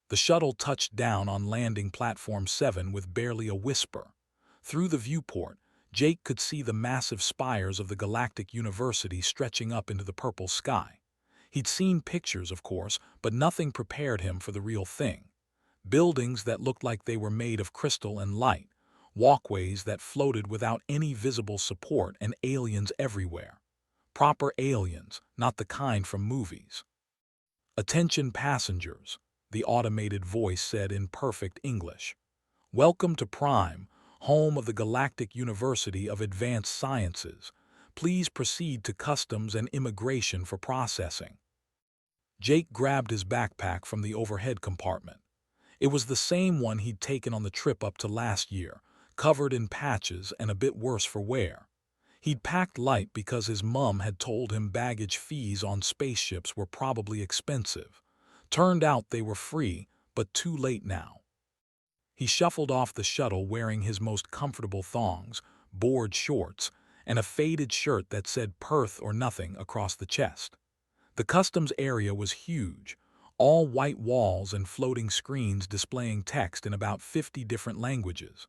The shuttle touched down on landing platform 7 with barely a whisper. Through the viewport, Jake could see the massive spires of the Galactic University stretching up into the purple sky. He'd seen pictures, of course, but nothing prepared him for the real thing. Buildings that looked like they were made of crystal and light, walkways that floated without any visible support, and aliens everywhere. Proper aliens, not the kind from movies. "Attention passengers," the automated voice said in perfect English. "Welcome to Prime, home of the Galactic University of Advanced Sciences. Please proceed to customs and immigration for processing." Jake grabbed his backpack from the overhead compartment. It was the same one he'd taken on the trip up to last year, covered in patches and a bit worse for wear. He'd packed light because his mum had told him baggage fees on spaceships were probably expensive. Turned out they were free, but too late now. He shuffled off the shuttle wearing his most comfortable thongs, board shorts, and a faded shirt that said Perth or nothing across the chest. The customs area was huge, all white walls and floating screens displaying text in about 50 different languages.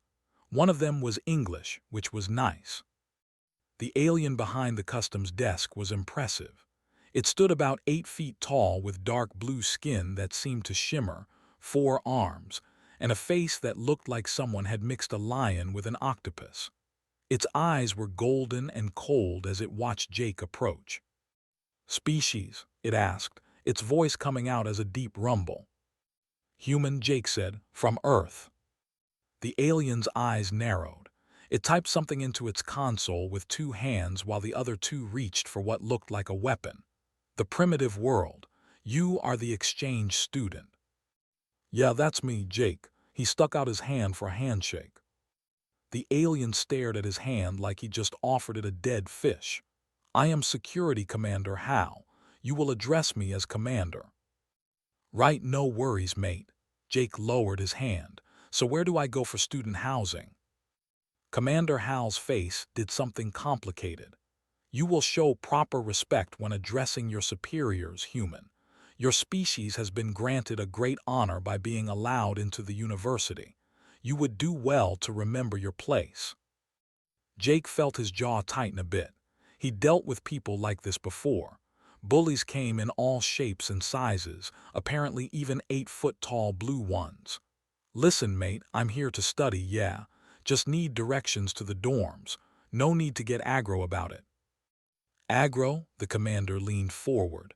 One of them was English, which was nice. The alien behind the customs desk was impressive. It stood about 8 feet tall with dark blue skin that seemed to shimmer, 4 arms, and a face that looked like someone had mixed a lion with an octopus. Its eyes were golden and cold as it watched Jake approach. "Species?" it asked, its voice coming out as a deep rumble. "Human," Jake said, "from Earth." The alien's eyes narrowed. It typed something into its console with 2 hands while the other 2 reached for what looked like a weapon. "The primitive world. You are the exchange student." "Yeah, that's me, Jake." He stuck out his hand for a handshake. The alien stared at his hand like he just offered it a dead fish. "I am Security Commander Hal. You will address me as Commander." "Right, no worries, mate." Jake lowered his hand. "So where do I go for student housing?" Commander Hal's face did something complicated. "You will show proper respect when addressing your superiors, human. Your species has been granted a great honor by being allowed into the university. You would do well to remember your place." Jake felt his jaw tighten a bit. He'd dealt with people like this before. Bullies came in all shapes and sizes, apparently even 8-foot-tall blue ones. "Listen, mate, I'm here to study, yeah. Just need directions to the dorms. No need to get aggro about it." "Aggro?" The commander leaned forward.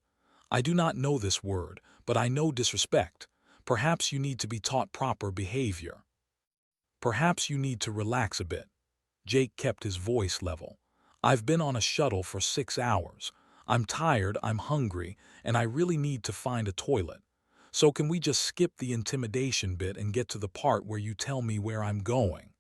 "I do not know this word, but I know disrespect. Perhaps you need to be taught proper behavior. Perhaps you need to relax a bit." Jake kept his voice level. "I've been on a shuttle for 6 hours. I'm tired, I'm hungry, and I really need to find a toilet. So can we just skip the intimidation bit and get to the part where you tell me where I'm going?"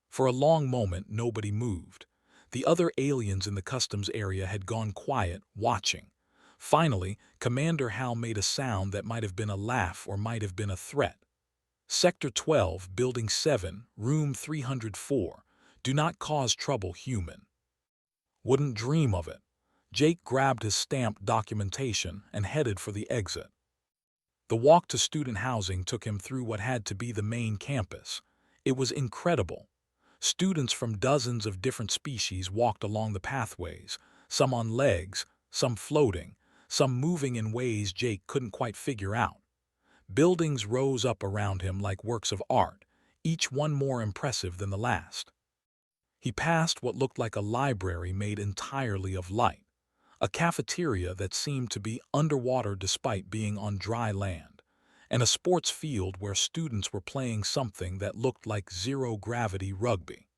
For a long moment, nobody moved. The other aliens in the customs area had gone quiet, watching. Finally, Commander Hal made a sound that might have been a laugh or might have been a threat. "Sector 12, Building 7, Room 304. Do not cause trouble, human." "Wouldn't dream of it." Jake grabbed his stamped documentation and headed for the exit. The walk to student housing took him through what had to be the main campus. It was incredible. Students from dozens of different species walked along the pathways, some on legs, some floating, some moving in ways Jake couldn't quite figure out. Buildings rose up around him like works of art, each one more impressive than the last. He passed what looked like a library made entirely of light, a cafeteria that seemed to be underwater despite being on dry land, and a sports field where students were playing something that looked like zero-gravity rugby.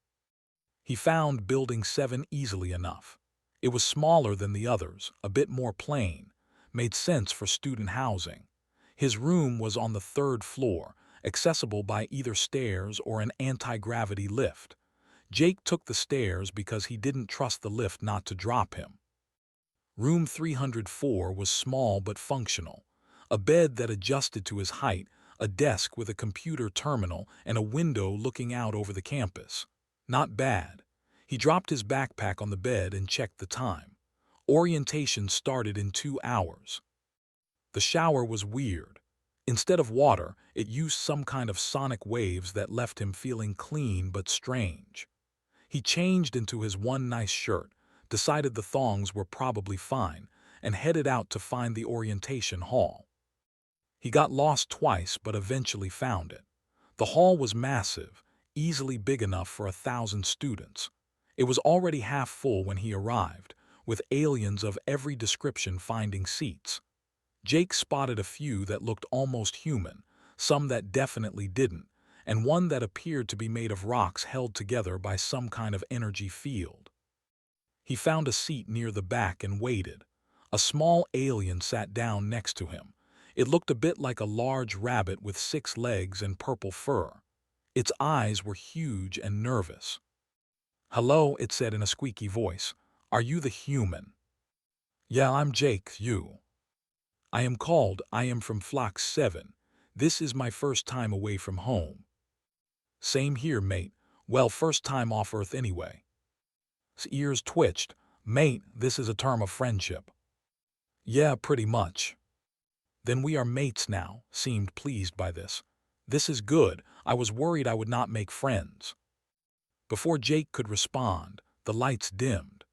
He found Building 7 easily enough. It was smaller than the others, a bit more plain, made sense for student housing. His room was on the 3rd floor, accessible by either stairs or an anti-gravity lift. Jake took the stairs because he didn't trust the lift not to drop him. Room 304 was small but functional. A bed that adjusted to his height, a desk with a computer terminal, and a window looking out over the campus. Not bad. He dropped his backpack on the bed and checked the time. Orientation started in 2 hours. The shower was weird. Instead of water, it used some kind of sonic waves that left him feeling clean but strange. He changed into his one nice shirt, decided the thongs were probably fine, and headed out to find the orientation hall. He got lost twice but eventually found it. The hall was massive, easily big enough for 1,000 students. It was already half full when he arrived, with aliens of every description finding seats. Jake spotted a few that looked almost human, some that definitely didn't, and one that appeared to be made of rocks held together by some kind of energy field. He found a seat near the back and waited. A small alien sat down next to him. It looked a bit like a large rabbit with 6 legs and purple fur. Its eyes were huge and nervous. "Hello," it said in a squeaky voice. "Are you the human?" "Yeah, I'm Jake, you." I am from Flock 7. This is my first time away from home." "Same here, mate. Well, first time off Earth anyway." His ears twitched. "Mate, this is a term of friendship." "Yeah, pretty much." "Then we are mates now," seemed pleased by this. "This is good. I was worried I would not make friends." Before Jake could respond, the lights dimmed.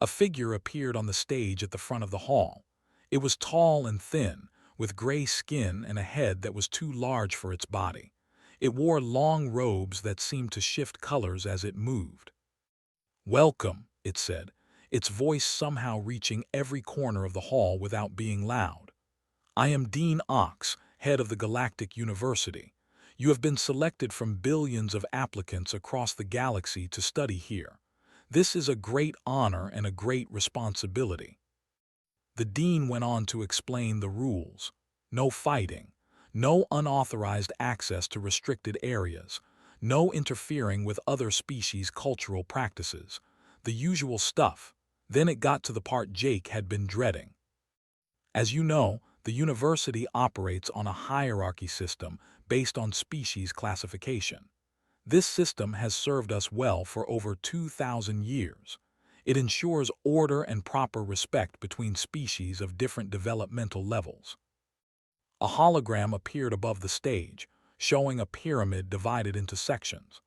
A figure appeared on the stage at the front of the hall. It was tall and thin, with gray skin and a head that was too large for its body. It wore long robes that seemed to shift colors as it moved. "Welcome," it said, its voice somehow reaching every corner of the hall without being loud. "I am Dean Ox, head of the Galactic University. You have been selected from billions of applicants across the galaxy to study here. This is a great honor and a great responsibility." The dean went on to explain the rules. No fighting, no unauthorized access to restricted areas, no interfering with other species' cultural practices. The usual stuff. Then it got to the part Jake had been dreading. As you know, the university operates on a hierarchy system based on species classification. This system has served us well for over 2,000 years. It ensures order and proper respect between species of different developmental levels. A hologram appeared above the stage, showing a pyramid divided into sections.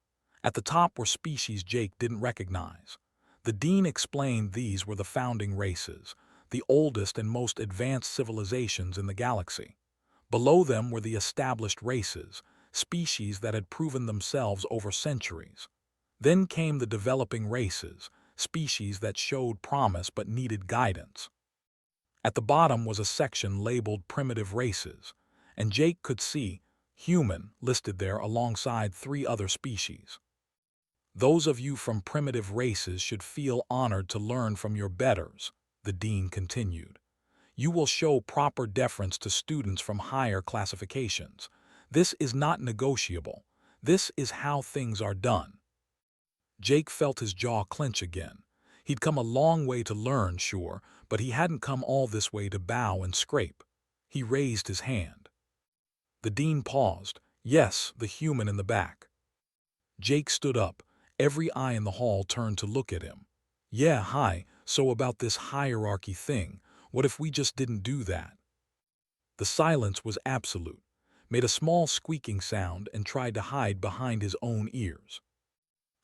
At the top were species Jake didn't recognize. The dean explained these were the founding races, the oldest and most advanced civilizations in the galaxy. Below them were the established races, species that had proven themselves over centuries. Then came the developing races, species that showed promise but needed guidance. At the bottom was a section labeled Primitive Races, and Jake could see human listed there alongside 3 other species. "Those of you from primitive races should feel honored to learn from your betters," the dean continued. "You will show proper deference to students from higher classifications. This is not negotiable. This is how things are done." Jake felt his jaw clench again. He'd come a long way to learn, sure, but he hadn't come all this way to bow and scrape. He raised his hand. The dean paused. "Yes, the human in the back." Jake stood up. Every eye in the hall turned to look at him. "Yeah, hi, so about this hierarchy thing, what if we just didn't do that?" The silence was absolute, made a small squeaking sound and tried to hide behind his own ears.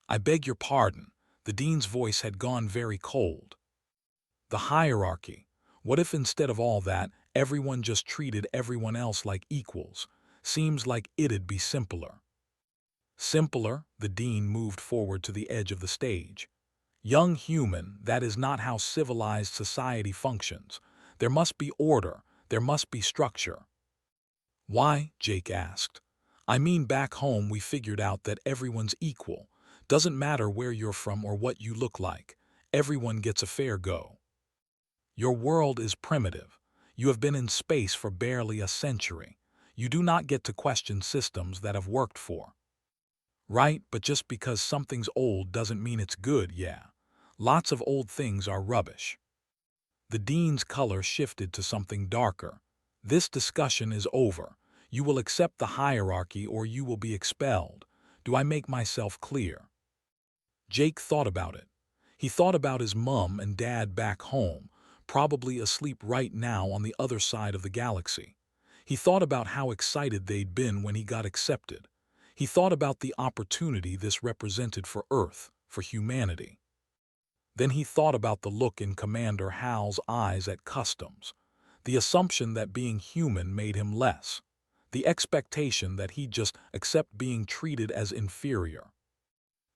"I beg your pardon," the dean's voice had gone very cold. "The hierarchy. What if instead of all that, everyone just treated everyone else like equals? Seems like it'd be simpler." "Simpler?" The dean moved forward to the edge of the stage. "Young human, that is not how civilized society functions. There must be order, there must be structure." "Why?" Jake asked. "I mean, back home we figured out that everyone's equal. Doesn't matter where you're from or what you look like. Everyone gets a fair go. Your world is primitive. You have been in space for barely a century. You do not get to question systems that have worked for. Right, but just because something's old doesn't mean it's good, yeah. Lots of old things are rubbish." The dean's color shifted to something darker. "This discussion is over. You will accept the hierarchy or you will be expelled. Do I make myself clear?" Jake thought about it. He thought about his mum and dad back home, probably asleep right now on the other side of the galaxy. He thought about how excited they'd been when he got accepted. He thought about the opportunity this represented for Earth, for humanity. Then he thought about the look in Commander Hal's eyes at customs, the assumption that being human made him less, the expectation that he'd just accept being treated as inferior.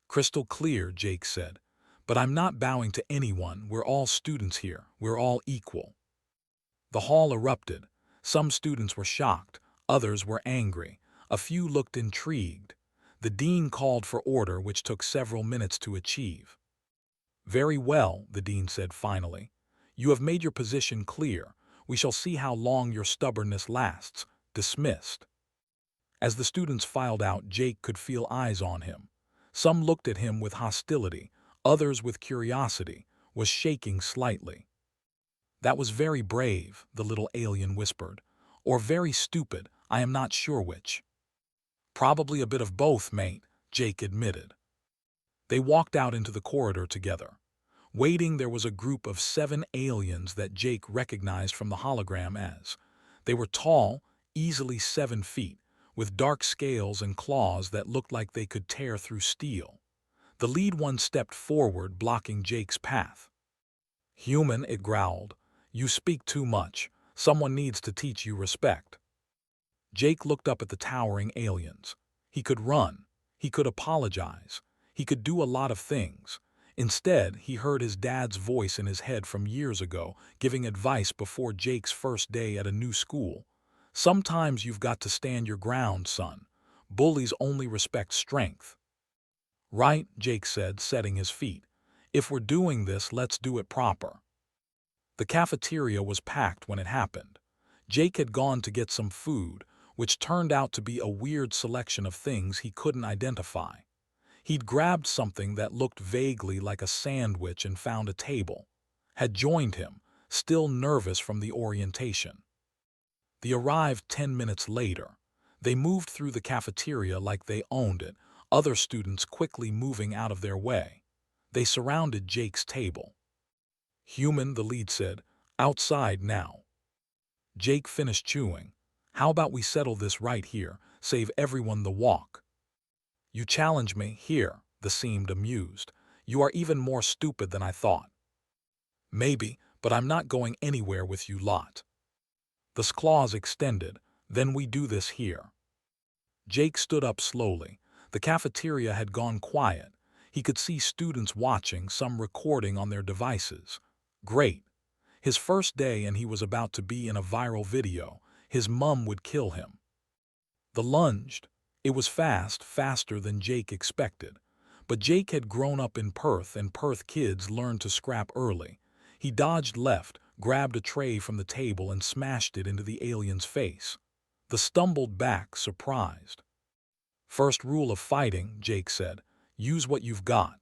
"Crystal clear," Jake said, "but I'm not bowing to anyone. We're all students here. We're all equal." The hall erupted. Some students were shocked, others were angry, a few looked intrigued. The dean called for order, which took several minutes to achieve. "Very well," the dean said finally. "You have made your position clear. We shall see how long your stubbornness lasts. Dismissed." As the students filed out, Jake could feel eyes on him. Some looked at him with hostility, others with curiosity, was shaking slightly. "That was very brave," the little alien whispered. "Or very stupid, I am not sure which." "Probably a bit of both, mate," Jake admitted. They walked out into the corridor together. Waiting, there was a group of 7 aliens that Jake recognized from the hologram as. They were tall, easily 7 feet, with dark scales and claws that looked like they could tear through steel. The lead one stepped forward, blocking Jake's path. "Human," it growled, "you speak too much. Someone needs to teach you respect." Jake looked up at the towering aliens. He could run. He could apologize. He could do a lot of things. Instead, he heard his dad's voice in his head from years ago, giving advice before Jake's first day at a new school. "Sometimes you've got to stand your ground, son. Bullies only respect strength." "Right," Jake said, setting his feet. "If we're doing this, let's do it proper." The cafeteria was packed when it happened. Jake had gone to get some food, which turned out to be a weird selection of things he couldn't identify. He'd grabbed something that looked vaguely like a sandwich and found a table. Had joined him, still nervous from the orientation. They arrived 10 minutes later. They moved through the cafeteria like they owned it, other students quickly moving out of their way. They surrounded Jake's table. "Human," the lead said, "outside now." Jake finished chewing. "How about we settle this right here, save everyone the walk?" "You challenge me here," the seemed amused. "You are even more stupid than I thought." "Maybe, but I'm not going anywhere with you lot." The claws extended. "Then we do this here." Jake stood up slowly. The cafeteria had gone quiet. He could see students watching, some recording on their devices. Great. His first day, and he was about to be in a viral video. His mum would kill him. The lunged. It was fast, faster than Jake expected. But Jake had grown up in Perth, and Perth kids learned to scrap early. He dodged left, grabbed a tray from the table and smashed it into the alien's face. The stumbled back, surprised. "First rule of fighting," Jake said, "use what you've got."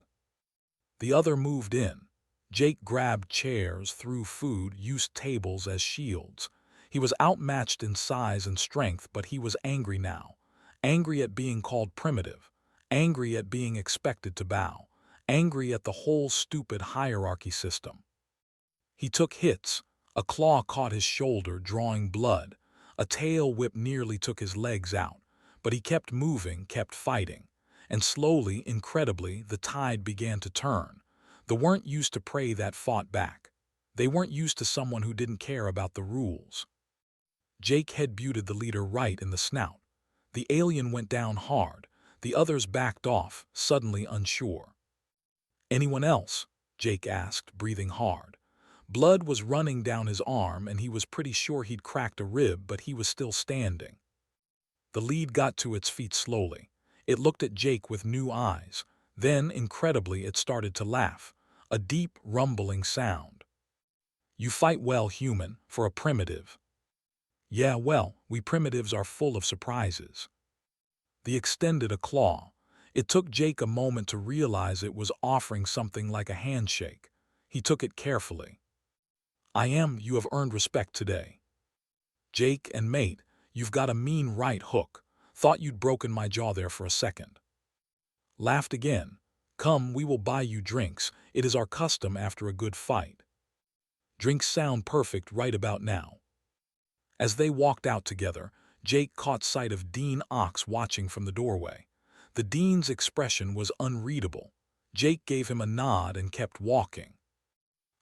The other moved in. Jake grabbed chairs, threw food, used tables as shields. He was outmatched in size and strength, but he was angry now. Angry at being called primitive. Angry at being expected to bow. Angry at the whole stupid hierarchy system. He took hits. A claw caught his shoulder, drawing blood. A tail whip nearly took his legs out. But he kept moving, kept fighting. And slowly, incredibly, the tide began to turn. They weren't used to prey that fought back. They weren't used to someone who didn't care about the rules. Jake head-butted the leader right in the snout. The alien went down hard. The others backed off, suddenly unsure. "Anyone else?" Jake asked, breathing hard. Blood was running down his arm, and he was pretty sure he'd cracked a rib, but he was still standing. The lead got to its feet slowly. It looked at Jake with new eyes. Then, incredibly, it started to laugh. A deep, rumbling sound. "You fight well, human, for a primitive." "Yeah, well, we primitives are full of surprises." They extended a claw. It took Jake a moment to realize it was offering something like a handshake. He took it carefully. You have earned respect today." "Jake and mate, you've got a mean right hook. Thought you'd broken my jaw there for a second." Laughed again. "Come, we will buy you drinks. It is our custom after a good fight." "Drinks sound perfect right about now." As they walked out together, Jake caught sight of Dean Ox watching from the doorway. The Dean's expression was unreadable. Jake gave him a nod and kept walking.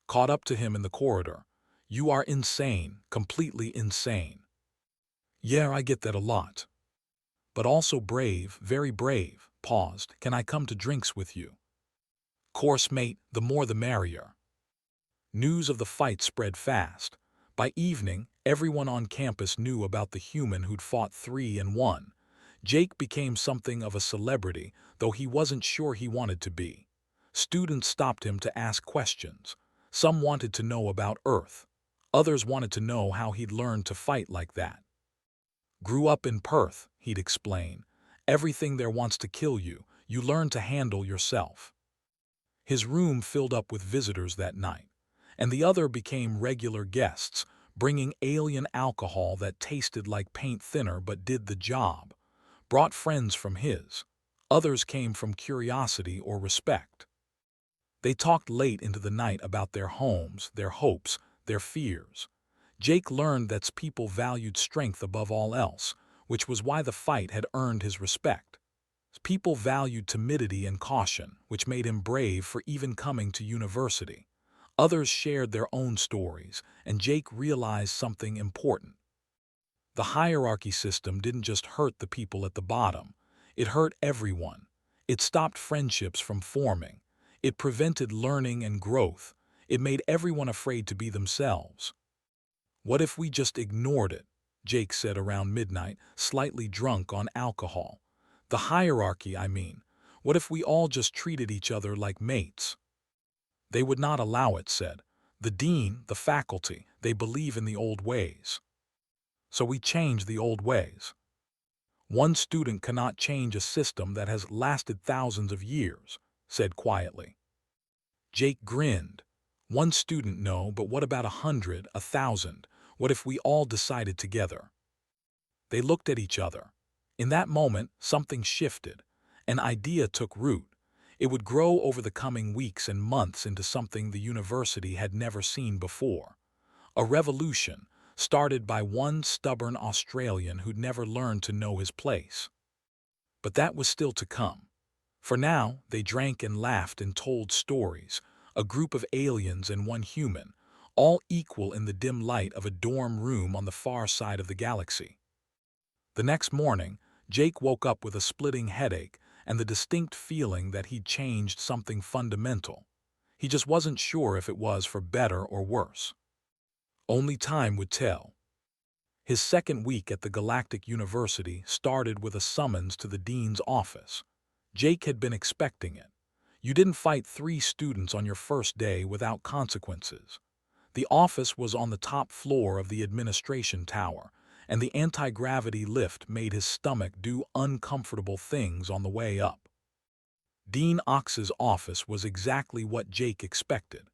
Caught up to him in the corridor. "You are insane, completely insane." "Yeah, I get that a lot. But also brave, very brave." Paused. "Can I come to drinks with you?" "Course, mate, the more the merrier." News of the fight spread fast. By evening, everyone on campus knew about the human who'd fought 3 and won. Jake became something of a celebrity, though he wasn't sure he wanted to be. Students stopped him to ask questions. Some wanted to know about Earth. Others wanted to know how he'd learned to fight like that. "Grew up in Perth," he'd explain. "Everything there wants to kill you. You learn to handle yourself." His room filled up with visitors that night, and the other became regular guests, bringing alien alcohol that tasted like paint thinner but did the job. Brought friends from his. Others came from curiosity or respect. They talked late into the night about their homes, their hopes, their fears. Jake learned that people valued strength above all else, which was why the fight had earned his respect. People valued timidity and caution, which made him brave for even coming to university. Others shared their own stories, and Jake realized something important. The hierarchy system didn't just hurt the people at the bottom. It hurt everyone. It stopped friendships from forming. It prevented learning and growth. It made everyone afraid to be themselves. "What if we just ignored it?" Jake said around midnight, slightly drunk on alcohol. "The hierarchy, I mean. What if we all just treated each other like mates?" "They would not allow it," said the dean, the faculty. "They believe in the old ways." "So we change the old ways." "One student cannot change a system that has lasted thousands of years," said quietly. Jake grinned. "One student, no, but what about 100, 1,000? What if we all decided together?" They looked at each other. In that moment, something shifted. An idea took root. It would grow over the coming weeks and months into something the university had never seen before. A revolution, started by one stubborn Australian who'd never learned to know his place. But that was still to come. For now, they drank and laughed and told stories, a group of aliens and one human, all equal in the dim light of a dorm room on the far side of the galaxy. The next morning, Jake woke up with a splitting headache and the distinct feeling that he'd changed something fundamental. He just wasn't sure if it was for better or worse. Only time would tell. His second week at the Galactic University started with a summons to the dean's office. Jake had been expecting it. You didn't fight 3 students on your first day without consequences. The office was on the top floor of the administration tower, and the anti-gravity lift made his stomach do uncomfortable things on the way up. Dean Ox's office was exactly what Jake expected.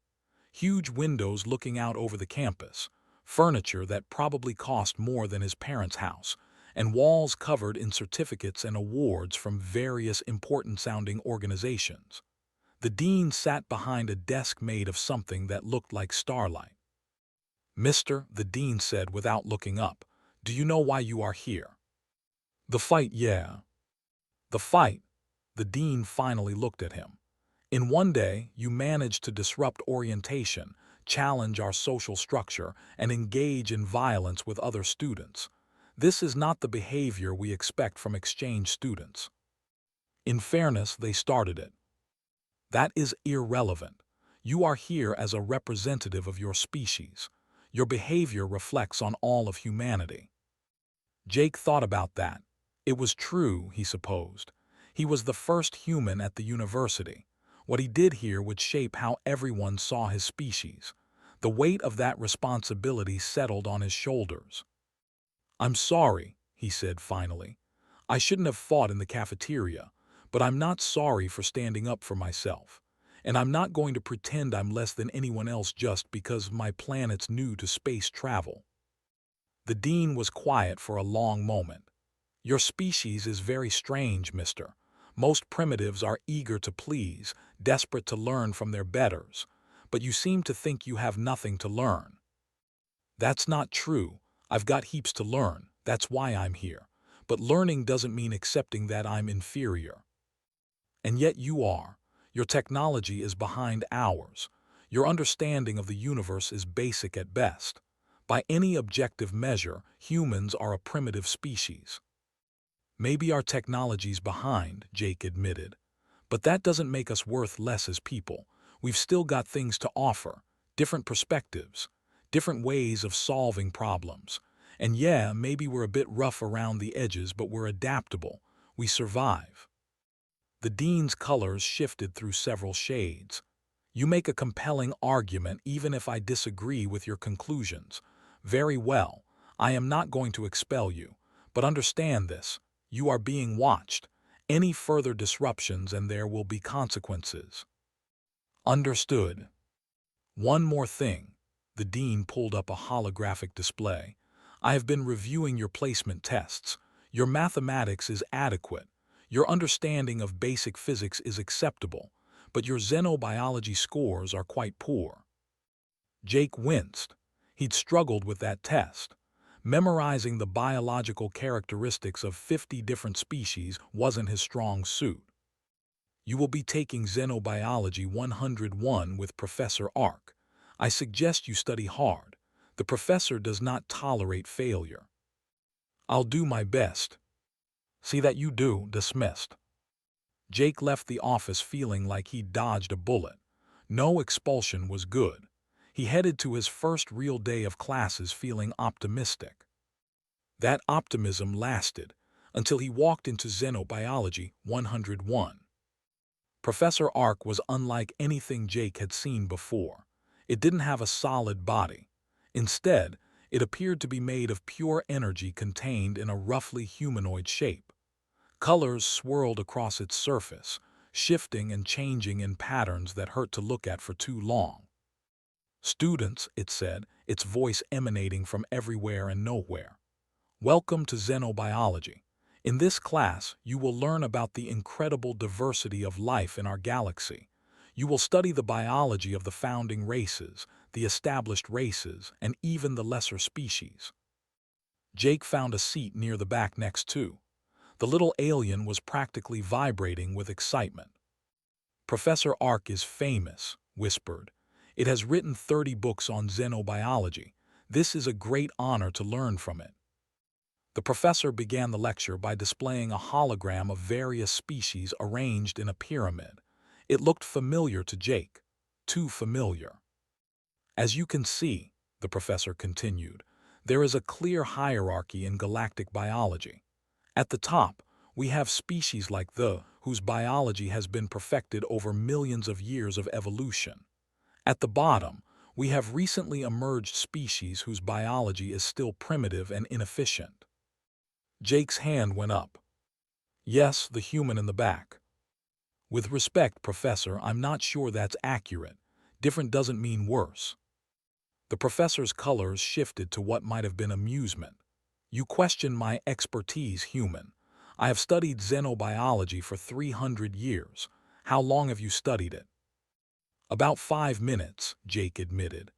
Huge windows looking out over the campus, furniture that probably cost more than his parents' house, and walls covered in certificates and awards from various important-sounding organizations. The dean sat behind a desk made of something that looked like starlight. "Mister," the dean said without looking up, "do you know why you are here?" "The fight, yeah." "The fight?" The dean finally looked at him. "In one day, you managed to disrupt orientation, challenge our social structure, and engage in violence with other students. This is not the behavior we expect from exchange students. In fairness, they started it. That is irrelevant. You are here as a representative of your species. Your behavior reflects on all of humanity." Jake thought about that. It was true, he supposed. He was the first human at the university. What he did here would shape how everyone saw his species. The weight of that responsibility settled on his shoulders. "I'm sorry," he said finally. "I shouldn't have fought in the cafeteria, but I'm not sorry for standing up for myself. And I'm not going to pretend I'm less than anyone else just because my planet's new to space travel." The dean was quiet for a long moment. "Your species is very strange, mister. Most primitives are eager to please, desperate to learn from their betters. But you seem to think you have nothing to learn." "That's not true. I've got heaps to learn, that's why I'm here. But learning doesn't mean accepting that I'm inferior. And yet you are. Your technology is behind ours. Your understanding of the universe is basic at best. By any objective measure, humans are a primitive species. Maybe our technology's behind, Jake admitted. But that doesn't make us worth less as people. We've still got things to offer, different perspectives, different ways of solving problems. And yeah, maybe we're a bit rough around the edges, but we're adaptable. We survive. The dean's colors shifted through several shades. You make a compelling argument even if I disagree with your conclusions. Very well, I am not going to expel you, but understand this. You are being watched. Any further disruptions and there will be consequences. Understood. One more thing. The dean pulled up a holographic display. I have been reviewing your placement tests. Your mathematics is adequate. Your understanding of basic physics is acceptable, but your xenobiology scores are quite poor. Jake winced. He'd struggled with that test. Memorizing the biological characteristics of 50 different species wasn't his strong suit. You will be taking Xenobiology 101 with Professor Ark. I suggest you study hard. The professor does not tolerate failure. I'll do my best. See that you do, dismissed. Jake left the office feeling like he'd dodged a bullet. No expulsion was good. He headed to his first real day of classes feeling optimistic. That optimism lasted until he walked into Xenobiology 101. Professor Ark was unlike anything Jake had seen before. It didn't have a solid body. Instead, it appeared to be made of pure energy contained in a roughly humanoid shape. Colors swirled across its surface, shifting and changing in patterns that hurt to look at for too long. Students, it said, its voice emanating from everywhere and nowhere. Welcome to Xenobiology. In this class, you will learn about the incredible diversity of life in our galaxy. You will study the biology of the founding races, the established races, and even the lesser species. Jake found a seat near the back next to. The little alien was practically vibrating with excitement. Professor Ark is famous, whispered. It has written 30 books on xenobiology. This is a great honor to learn from it. The professor began the lecture by displaying a hologram of various species arranged in a pyramid. It looked familiar to Jake, too familiar. As you can see, the professor continued, there is a clear hierarchy in galactic biology. At the top, we have species like the, whose biology has been perfected over millions of years of evolution. At the bottom, we have recently emerged species whose biology is still primitive and inefficient. Jake's hand went up. Yes, the human in the back. With respect, Professor, I'm not sure that's accurate. Different doesn't mean worse. The professor's colors shifted to what might have been amusement. You question my expertise, human. I have studied xenobiology for 300 years. How long have you studied it? About 5 minutes, Jake admitted.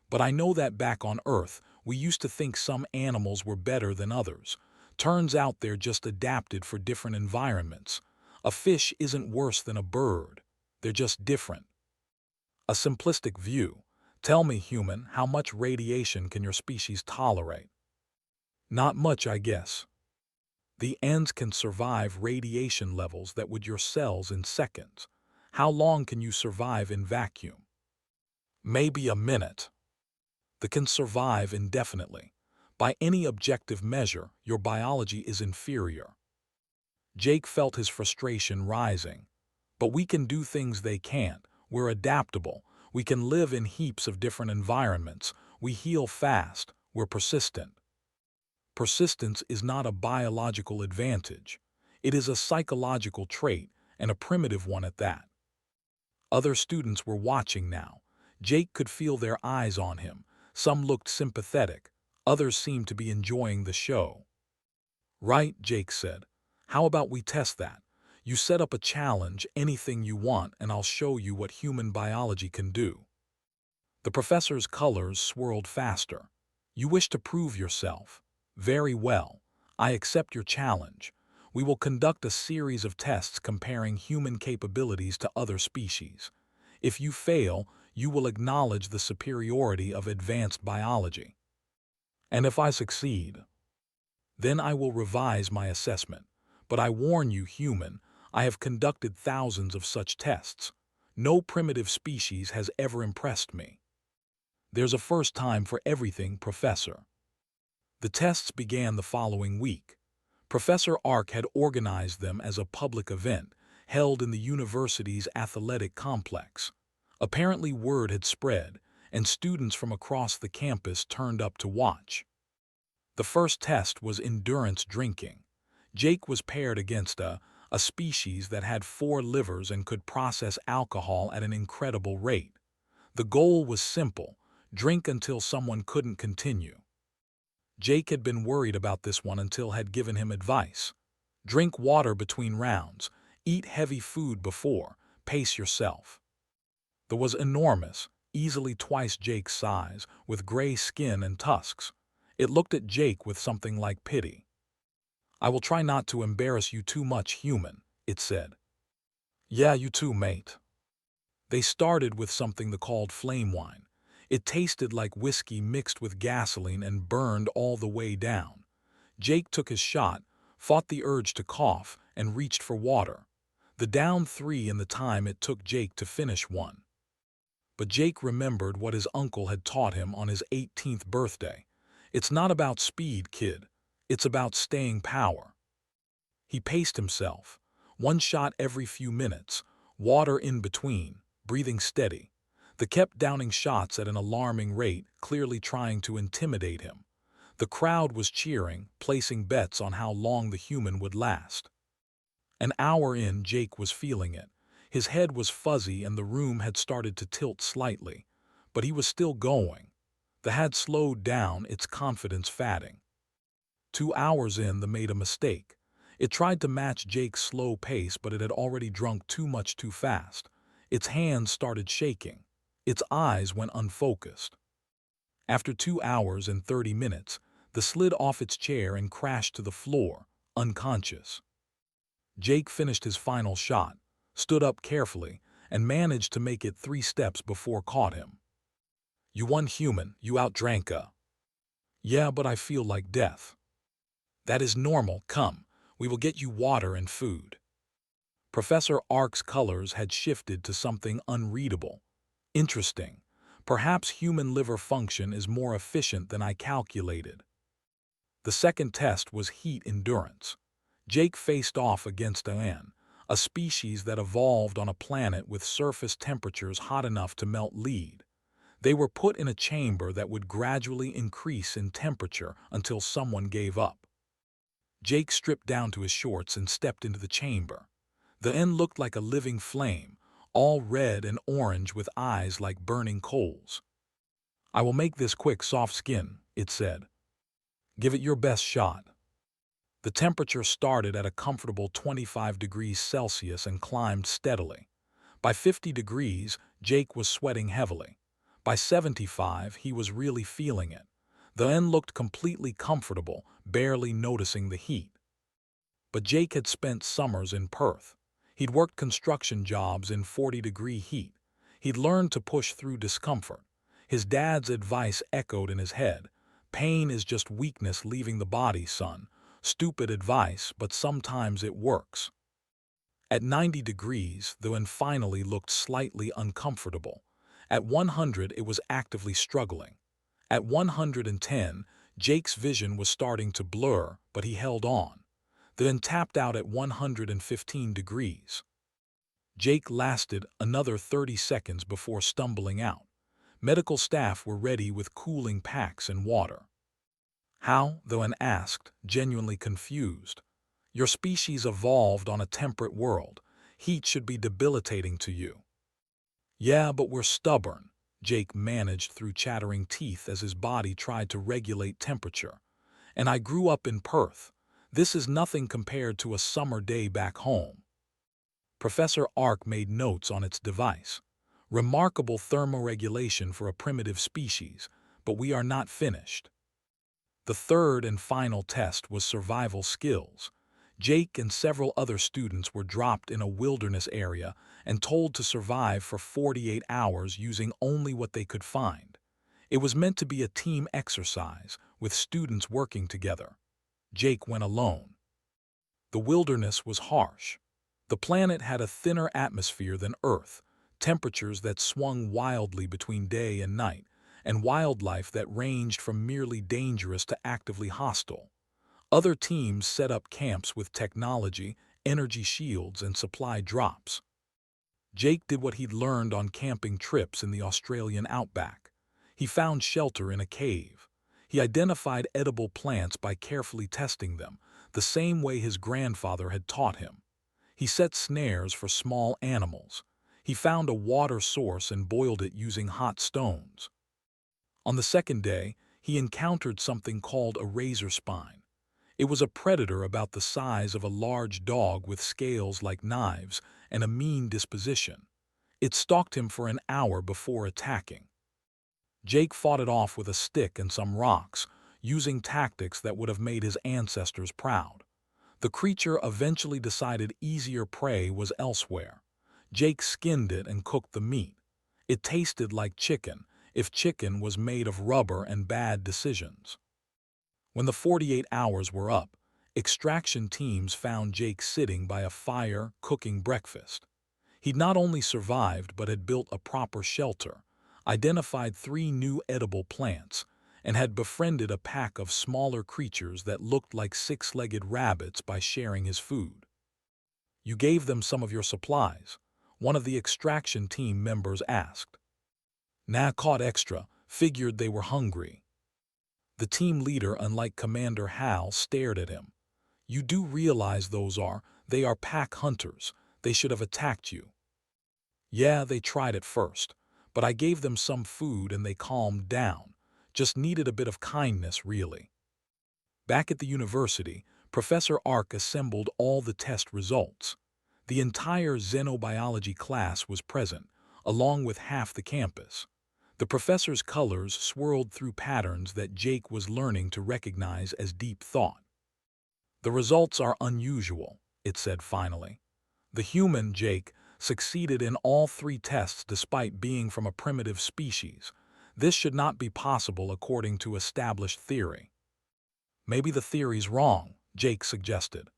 But I know that back on Earth, we used to think some animals were better than others. Turns out they're just adapted for different environments. A fish isn't worse than a bird. They're just different. A simplistic view. Tell me, human, how much radiation can your species tolerate? Not much, I guess. The ants can survive radiation levels that would your cells in seconds. How long can you survive in vacuum? Maybe a minute. They can survive indefinitely. By any objective measure, your biology is inferior. Jake felt his frustration rising. But we can do things they can't. We're adaptable. We can live in heaps of different environments. We heal fast. We're persistent. Persistence is not a biological advantage. It is a psychological trait, and a primitive one at that. Other students were watching now. Jake could feel their eyes on him. Some looked sympathetic. Others seemed to be enjoying the show. Right, Jake said. How about we test that? You set up a challenge, anything you want, and I'll show you what human biology can do. The professor's colors swirled faster. You wish to prove yourself. Very well. I accept your challenge. We will conduct a series of tests comparing human capabilities to other species. If you fail, you will acknowledge the superiority of advanced biology. And if I succeed, then I will revise my assessment. But I warn you, human, I have conducted thousands of such tests. No primitive species has ever impressed me. There's a first time for everything, Professor. The tests began the following week. Professor Ark had organized them as a public event held in the university's athletic complex. Apparently word had spread, and students from across the campus turned up to watch. The first test was endurance drinking. Jake was paired against a species that had 4 livers and could process alcohol at an incredible rate. The goal was simple: drink until someone couldn't continue. Jake had been worried about this one until had given him advice. Drink water between rounds, eat heavy food before, pace yourself. The was enormous, easily twice Jake's size, with gray skin and tusks. It looked at Jake with something like pity. I will try not to embarrass you too much, human, it said. Yeah, you too, mate. They started with something they called flame wine. It tasted like whiskey mixed with gasoline and burned all the way down. Jake took his shot, fought the urge to cough, and reached for water. The down 3 in the time it took Jake to finish one. But Jake remembered what his uncle had taught him on his 18th birthday. It's not about speed, kid. It's about staying power. He paced himself. One shot every few minutes, water in between, breathing steady. They kept downing shots at an alarming rate, clearly trying to intimidate him. The crowd was cheering, placing bets on how long the human would last. An hour in, Jake was feeling it. His head was fuzzy and the room had started to tilt slightly. But he was still going. The had slowed down, its confidence fading. 2 hours in, they made a mistake. It tried to match Jake's slow pace, but it had already drunk too much too fast. Its hands started shaking. Its eyes went unfocused. After 2 hours and 30 minutes, they slid off its chair and crashed to the floor, unconscious. Jake finished his final shot, stood up carefully, and managed to make it 3 steps before caught him. You won, human, you outdrank a. Yeah, but I feel like death. That is normal, come, we will get you water and food. Professor Ark's colors had shifted to something unreadable. Interesting. Perhaps human liver function is more efficient than I calculated. The second test was heat endurance. Jake faced off against a species that evolved on a planet with surface temperatures hot enough to melt lead. They were put in a chamber that would gradually increase in temperature until someone gave up. Jake stripped down to his shorts and stepped into the chamber. The end looked like a living flame, all red and orange with eyes like burning coals. I will make this quick, soft skin, it said. Give it your best shot. The temperature started at a comfortable 25 degrees Celsius and climbed steadily. By 50 degrees, Jake was sweating heavily. By 75, he was really feeling it. The end looked completely comfortable, barely noticing the heat. But Jake had spent summers in Perth. He'd worked construction jobs in 40-degree heat. He'd learned to push through discomfort. His dad's advice echoed in his head. Pain is just weakness leaving the body, son. Stupid advice, but sometimes it works. At 90 degrees, the end finally looked slightly uncomfortable. At 100, it was actively struggling. At 110, Jake's vision was starting to blur, but he held on. Then tapped out at 115 degrees. Jake lasted another 30 seconds before stumbling out. Medical staff were ready with cooling packs and water. How, though, and asked, genuinely confused. Your species evolved on a temperate world. Heat should be debilitating to you. Yeah, but we're stubborn, Jake managed through chattering teeth as his body tried to regulate temperature. And I grew up in Perth. This is nothing compared to a summer day back home. Professor Ark made notes on its device. Remarkable thermoregulation for a primitive species, but we are not finished. The third and final test was survival skills. Jake and several other students were dropped in a wilderness area and told to survive for 48 hours using only what they could find. It was meant to be a team exercise, with students working together. Jake went alone. The wilderness was harsh. The planet had a thinner atmosphere than Earth, temperatures that swung wildly between day and night, and wildlife that ranged from merely dangerous to actively hostile. Other teams set up camps with technology, energy shields, and supply drops. Jake did what he'd learned on camping trips in the Australian outback. He found shelter in a cave. He identified edible plants by carefully testing them, the same way his grandfather had taught him. He set snares for small animals. He found a water source and boiled it using hot stones. On the second day, he encountered something called a razor spine. It was a predator about the size of a large dog with scales like knives and a mean disposition. It stalked him for an hour before attacking. Jake fought it off with a stick and some rocks, using tactics that would have made his ancestors proud. The creature eventually decided easier prey was elsewhere. Jake skinned it and cooked the meat. It tasted like chicken, if chicken was made of rubber and bad decisions. When the 48 hours were up, extraction teams found Jake sitting by a fire cooking breakfast. He'd not only survived but had built a proper shelter, identified 3 new edible plants, and had befriended a pack of smaller creatures that looked like 6-legged rabbits by sharing his food. "You gave them some of your supplies?" one of the extraction team members asked. "Nah, caught extra, figured they were hungry." The team leader, unlike Commander Hal, stared at him. "You do realize they are pack hunters. They should have attacked you." "Yeah, they tried at first, but I gave them some food and they calmed down. Just needed a bit of kindness, really." Back at the university, Professor Ark assembled all the test results. The entire xenobiology class was present, along with half the campus. The professor's colors swirled through patterns that Jake was learning to recognize as deep thought. "The results are unusual," it said finally. "The human, Jake, succeeded in all 3 tests despite being from a primitive species. This should not be possible according to established theory." "Maybe the theory's wrong," Jake suggested.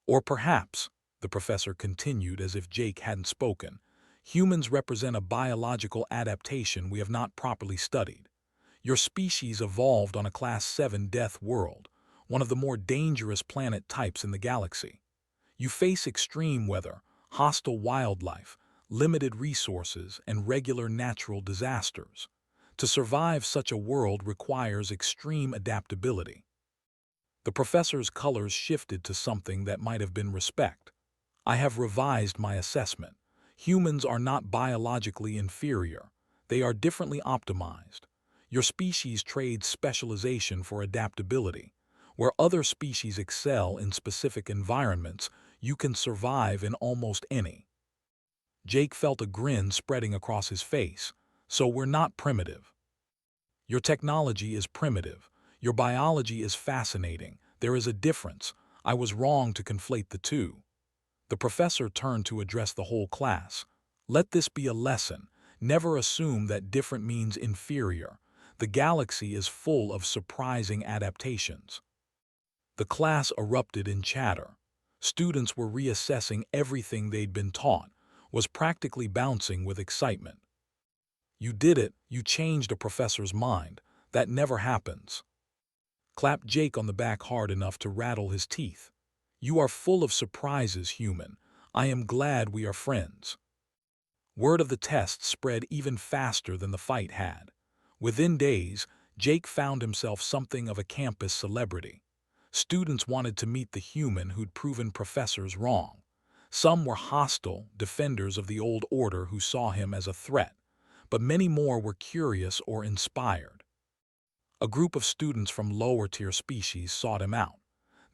"Or perhaps," the professor continued as if Jake hadn't spoken, "humans represent a biological adaptation we have not properly studied. Your species evolved on a Class 7 death world, one of the more dangerous planet types in the galaxy. You face extreme weather, hostile wildlife, limited resources, and regular natural disasters. To survive such a world requires extreme adaptability." The professor's colors shifted to something that might have been respect. "I have revised my assessment. Humans are not biologically inferior. They are differently optimized. Your species trades specialization for adaptability. Where other species excel in specific environments, you can survive in almost any." Jake felt a grin spreading across his face. "So we're not primitive." "Your technology is primitive. Your biology is fascinating. There is a difference. I was wrong to conflate the two." The professor turned to address the whole class. "Let this be a lesson. Never assume that different means inferior. The galaxy is full of surprising adaptations." The class erupted in chatter. Students were reassessing everything they'd been taught, was practically bouncing with excitement. "You did it. You changed a professor's mind. That never happens." Clapped Jake on the back hard enough to rattle his teeth. "You are full of surprises, human. I am glad we are friends." Word of the test spread even faster than the fight had. Within days, Jake found himself something of a campus celebrity. Students wanted to meet the human who'd proven professors wrong. Some were hostile, defenders of the old order who saw him as a threat, but many more were curious or inspired. A group of students from lower-tier species sought him out.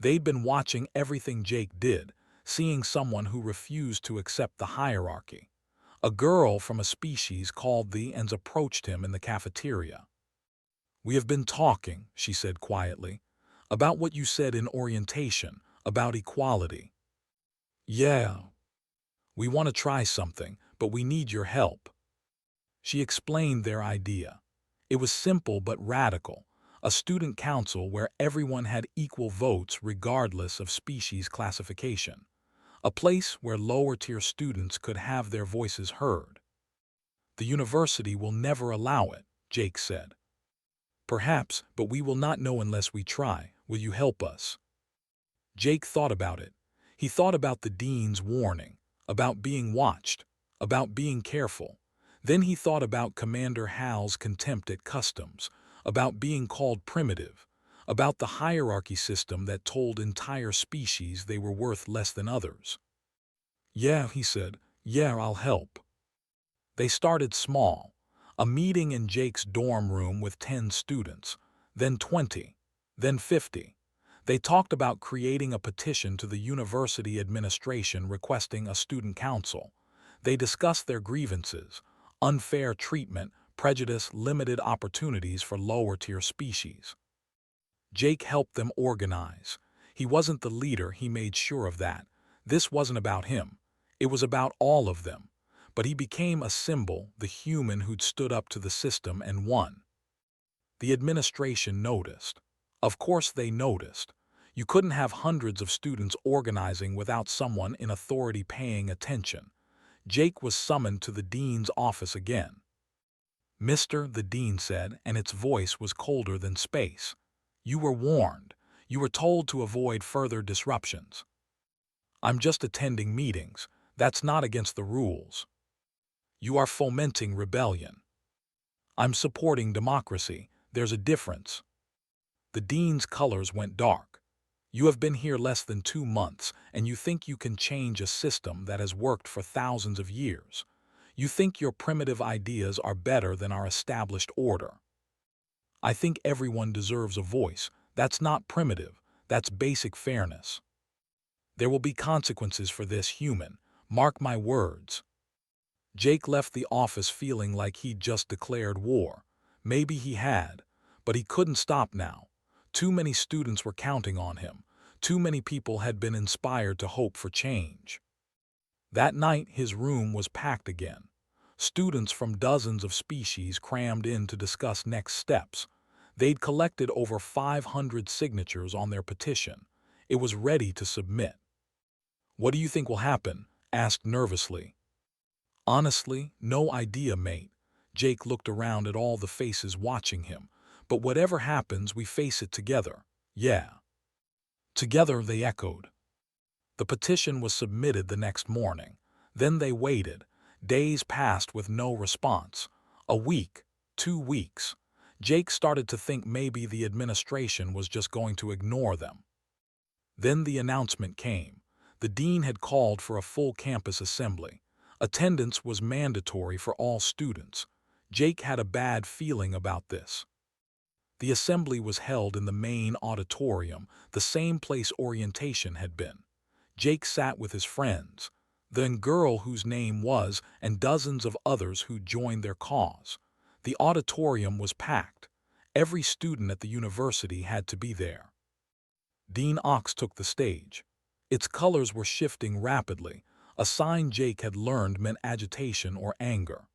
They'd been watching everything Jake did, seeing someone who refused to accept the hierarchy. A girl from a species called the Ends approached him in the cafeteria. "We have been talking," she said quietly, "about what you said in orientation, about equality. Yeah, we want to try something, but we need your help." She explained their idea. It was simple but radical, a student council where everyone had equal votes regardless of species classification, a place where lower-tier students could have their voices heard. "The university will never allow it," Jake said. "Perhaps, but we will not know unless we try. Will you help us?" Jake thought about it. He thought about the dean's warning, about being watched, about being careful. Then he thought about Commander Hal's contempt at customs, about being called primitive, about the hierarchy system that told entire species they were worth less than others. "Yeah," he said, "yeah, I'll help." They started small, a meeting in Jake's dorm room with 10 students, then 20, then 50. They talked about creating a petition to the university administration requesting a student council. They discussed their grievances: unfair treatment, prejudice, limited opportunities for lower-tier species. Jake helped them organize. He wasn't the leader, he made sure of that. This wasn't about him. It was about all of them. But he became a symbol, the human who'd stood up to the system and won. The administration noticed. Of course they noticed. You couldn't have hundreds of students organizing without someone in authority paying attention. Jake was summoned to the dean's office again. "Mister," the dean said, and its voice was colder than space, "you were warned. You were told to avoid further disruptions." "I'm just attending meetings. That's not against the rules." "You are fomenting rebellion." "I'm supporting democracy. There's a difference." The dean's colors went dark. "You have been here less than 2 months, and you think you can change a system that has worked for thousands of years. You think your primitive ideas are better than our established order." "I think everyone deserves a voice. That's not primitive. That's basic fairness." "There will be consequences for this, human. Mark my words." Jake left the office feeling like he'd just declared war. Maybe he had, but he couldn't stop now. Too many students were counting on him. Too many people had been inspired to hope for change. That night, his room was packed again. Students from dozens of species crammed in to discuss next steps. They'd collected over 500 signatures on their petition. It was ready to submit. "What do you think will happen?" asked nervously. "Honestly, no idea, mate." Jake looked around at all the faces watching him. "But whatever happens, we face it together." "Yeah." "Together," they echoed. The petition was submitted the next morning. Then they waited. Days passed with no response. A week, 2 weeks. Jake started to think maybe the administration was just going to ignore them. Then the announcement came. The dean had called for a full campus assembly. Attendance was mandatory for all students. Jake had a bad feeling about this. The assembly was held in the main auditorium, the same place orientation had been. Jake sat with his friends, the girl whose name was, and dozens of others who joined their cause. The auditorium was packed. Every student at the university had to be there. Dean Ox took the stage. Its colors were shifting rapidly, a sign Jake had learned meant agitation or anger.